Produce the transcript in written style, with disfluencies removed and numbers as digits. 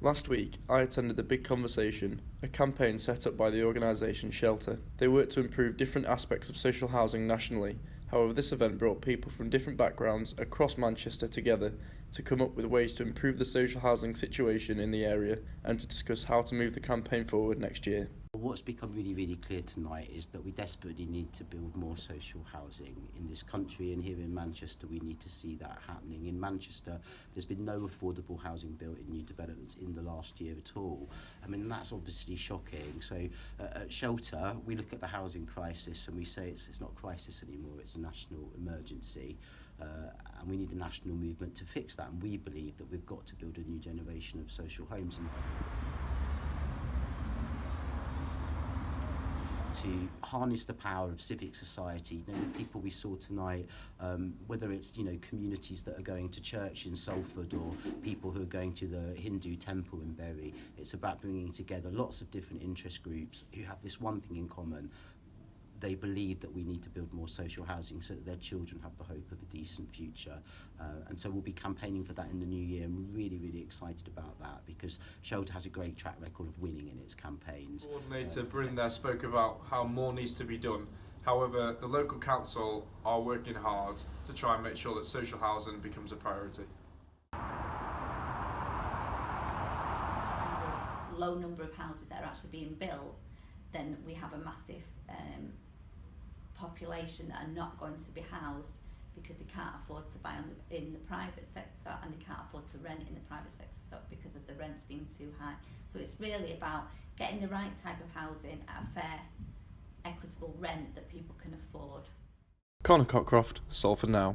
Last week, I attended the Big Conversation, a campaign set up by the organisation Shelter. They work to improve different aspects of social housing nationally. However, this event brought people from different backgrounds across Manchester together to come up with ways to improve the social housing situation in the area and to discuss how to move the campaign forward next year. What's become really clear tonight is that we desperately need to build more social housing in this country, and here in Manchester we need to see that happening. In Manchester there's been no affordable housing built in new developments in the last year at all. I mean, that's obviously shocking. So at Shelter we look at the housing crisis and we say it's not a crisis anymore, it's a national emergency. And we need a national movement to fix that, and we believe that we've got to build a new generation of social homes and to harness the power of civic society. You know, the people we saw tonight, whether it's communities that are going to church in Salford or people who are going to the Hindu temple in Bury, it's about bringing together lots of different interest groups who have this one thing in common. They believe that we need to build more social housing so that their children have the hope of a decent future. And so we'll be campaigning for that in the new year. I'm really excited about that because Shelter has a great track record of winning in its campaigns. Coordinator Bryn there spoke about how more needs to be done. However, the local council are working hard to try and make sure that social housing becomes a priority. Low number of houses that are actually being built, then we have a massive population that are not going to be housed because they can't afford to buy in the private sector, and they can't afford to rent in the private sector because of the rents being too high. So it's really about getting the right type of housing at a fair, equitable rent that people can afford. Connor Cockcroft, Salford Now.